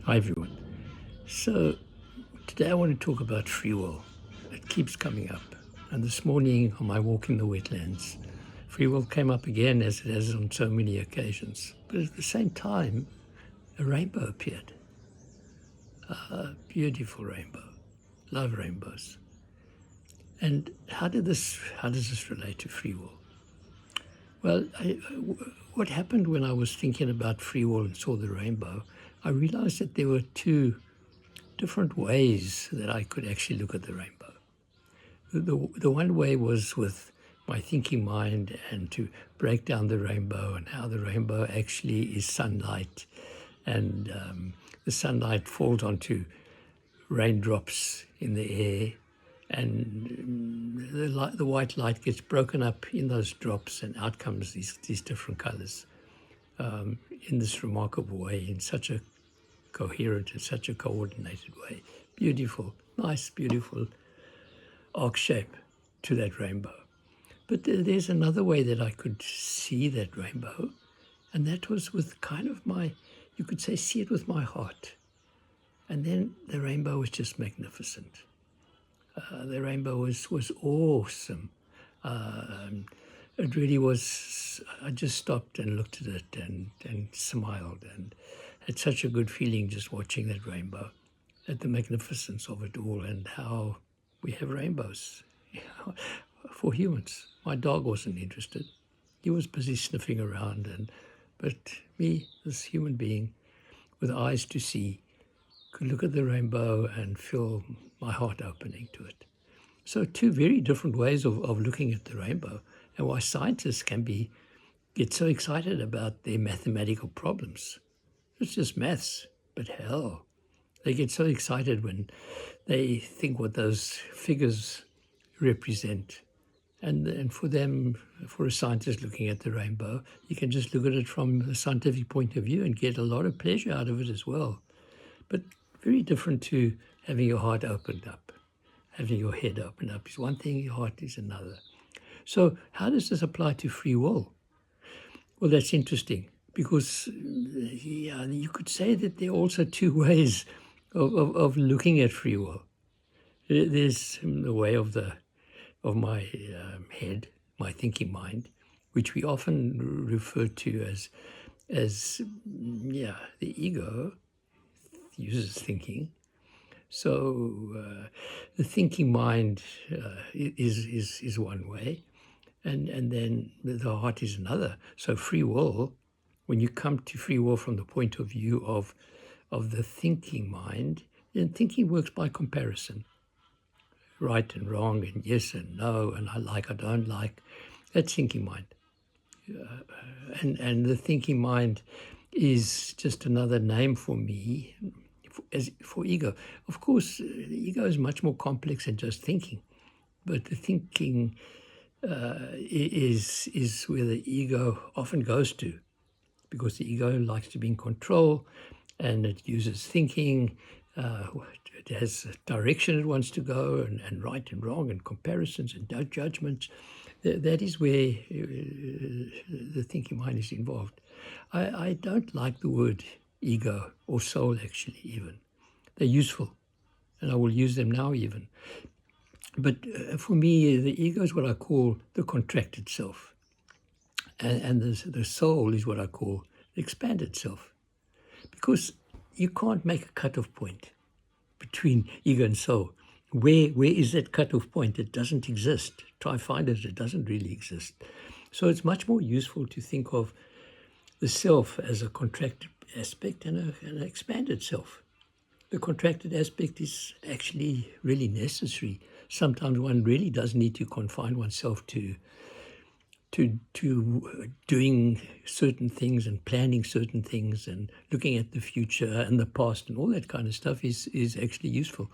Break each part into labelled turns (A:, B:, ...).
A: Hi, everyone. So, today I want to talk about free will. It keeps coming up. And this morning, on my walk in the wetlands, free will came up again, as it has on so many occasions. But at the same time, a rainbow appeared. A beautiful rainbow. Love rainbows. And how does this relate to free will? Well, what happened when I was thinking about free will and saw the rainbow, I realized that there were two different ways that I could actually look at the rainbow. The one way was with my thinking mind and to break down the rainbow and how the rainbow actually is sunlight, and the sunlight falls onto raindrops in the air, and the white light gets broken up in those drops, and out comes these different colors in this remarkable way, in such a coherent and such a coordinated way. Beautiful, nice, beautiful arc shape to that rainbow. But there's another way that I could see that rainbow, and that was with kind of you could say, see it with my heart. And then the rainbow was just magnificent. The rainbow was awesome. It really was. I just stopped and looked at it and smiled, and had such a good feeling just watching that rainbow, at the magnificence of it all, and how we have rainbows for humans. My dog wasn't interested. He was busy sniffing around, but me, this human being with eyes to see, could look at the rainbow and feel my heart opening to it. So two very different ways of looking at the rainbow, and why scientists get so excited about their mathematical problems. It's just maths, but hell, they get so excited when they think what those figures represent. And for them, for a scientist looking at the rainbow, you can just look at it from a scientific point of view and get a lot of pleasure out of it as well. But very different to having your heart opened up. Having your head opened up is one thing, your heart is another. So how does this apply to free will? Well, that's interesting, because you could say that there are also two ways of looking at free will. There's the way of my head, my thinking mind, which we often refer to as the ego uses thinking. So the thinking mind is one way, and then the heart is another. So free will, when you come to free will from the point of view of the thinking mind, then thinking works by comparison. Right and wrong, and yes and no, and I don't like. That's thinking mind. And the thinking mind is just another name for me, for ego. Of course, the ego is much more complex than just thinking, but the thinking is where the ego often goes to, because the ego likes to be in control, and it uses thinking. It has a direction it wants to go, and right and wrong, and comparisons and judgments. That is where the thinking mind is involved. I don't like the word ego or soul, actually, even. They're useful, and I will use them now even. But for me, the ego is what I call the contracted self. And the soul is what I call the expanded self. Because you can't make a cut-off point between ego and soul. Where is that cut-off point? It doesn't exist. Try find it, it doesn't really exist. So it's much more useful to think of the self as a contracted aspect and an expanded self. The contracted aspect is actually really necessary. Sometimes one really does need to confine oneself to doing certain things and planning certain things and looking at the future and the past, and all that kind of stuff is actually useful.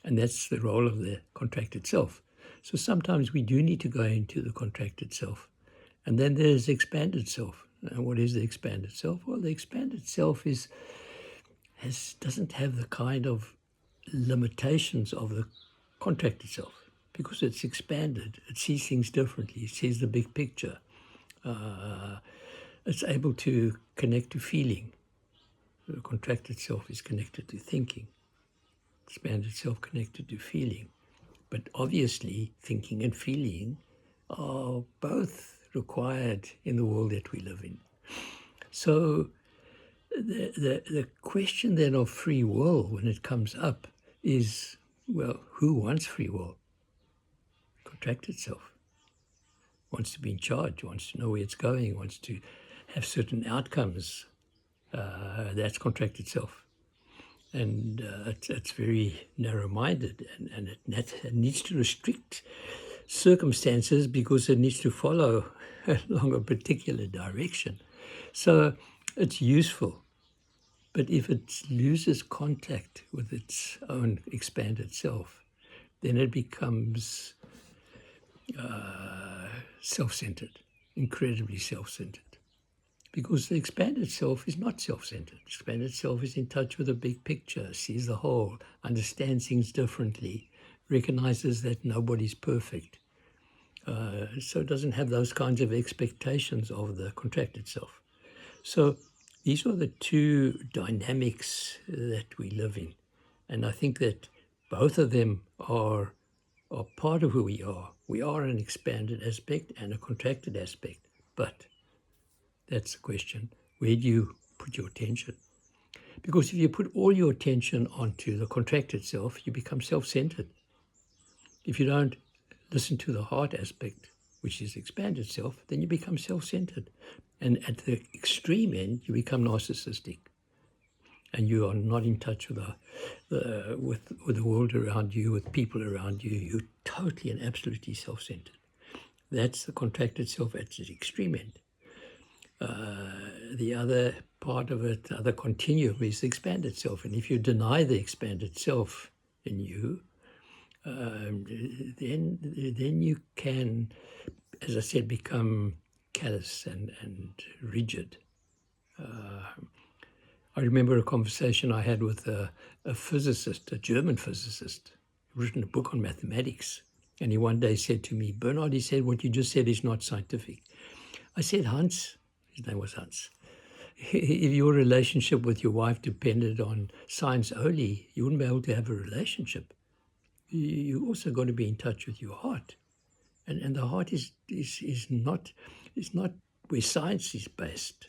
A: And that's the role of the contracted self. So sometimes we do need to go into the contracted self. And then there's the expanded self. And what is the expanded self? Well, the expanded self doesn't have the kind of limitations of the contracted self, because it's expanded. It sees things differently. It sees the big picture. It's able to connect to feeling. The contracted self is connected to thinking, expanded self connected to feeling. But obviously, thinking and feeling are both required in the world that we live in. So the question then of free will, when it comes up, is, well, who wants free will? Contracted self. Wants to be in charge, wants to know where it's going, wants to have certain outcomes. That's contracted self. And it's very narrow-minded, and it needs to restrict circumstances because it needs to follow along a particular direction. So it's useful. But if it loses contact with its own expanded self, then it becomes self-centered, incredibly self-centered. Because the expanded self is not self-centered. The expanded self is in touch with the big picture, sees the whole, understands things differently, recognizes that nobody's perfect. So it doesn't have those kinds of expectations of the contracted self. So these are the two dynamics that we live in. And I think that both of them are part of who we are. We are an expanded aspect and a contracted aspect. But that's the question. Where do you put your attention? Because if you put all your attention onto the contracted self, you become self-centered. If you don't listen to the heart aspect, which is expanded self, then you become self-centered. And at the extreme end, you become narcissistic. And you are not in touch with the world around you, with people around you. You're totally and absolutely self-centered. That's the contracted self at the extreme end. The other part of it, the other continuum, is the expanded self. And if you deny the expanded self in you, then you can, as I said, become callous and rigid. I remember a conversation I had with a physicist, a German physicist, written a book on mathematics. And he one day said to me, Bernard, he said, what you just said is not scientific. I said, Hans, his name was Hans, if your relationship with your wife depended on science only, you wouldn't be able to have a relationship. You also got to be in touch with your heart. And the heart is not where science is based.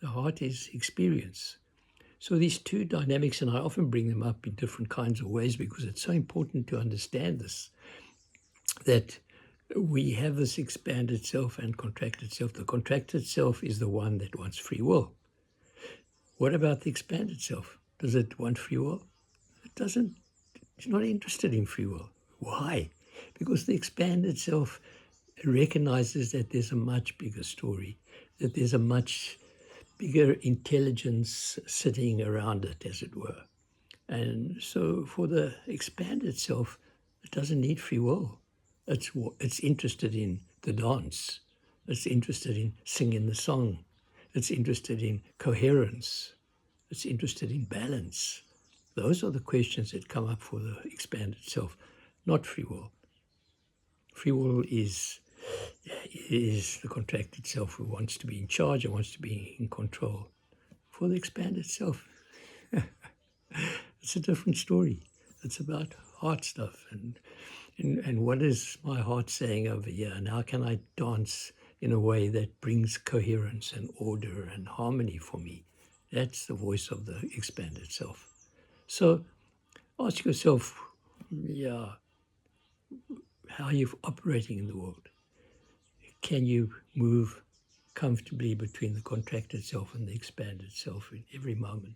A: The heart is experience. So these two dynamics, and I often bring them up in different kinds of ways because it's so important to understand this, that we have this expanded self and contracted self. The contracted self is the one that wants free will. What about the expanded self? Does it want free will? It doesn't. It's not interested in free will. Why? Because the expanded self recognizes that there's a much bigger story, that there's a much bigger intelligence sitting around it, as it were. And so for the expanded self, it doesn't need free will. It's interested in the dance. It's interested in singing the song. It's interested in coherence. It's interested in balance. Those are the questions that come up for the expanded self, not free will. Free will is the contracted self who wants to be in charge and wants to be in control. For the expanded self, it's a different story. It's about heart stuff and what is my heart saying over here, and how can I dance in a way that brings coherence and order and harmony for me? That's the voice of the expanded self. So ask yourself, how are you operating in the world? Can you move comfortably between the contracted self and the expanded self in every moment?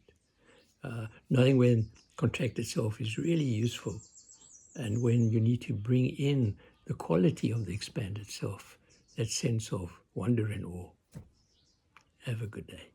A: Knowing when contracted self is really useful and when you need to bring in the quality of the expanded self, that sense of wonder and awe. Have a good day.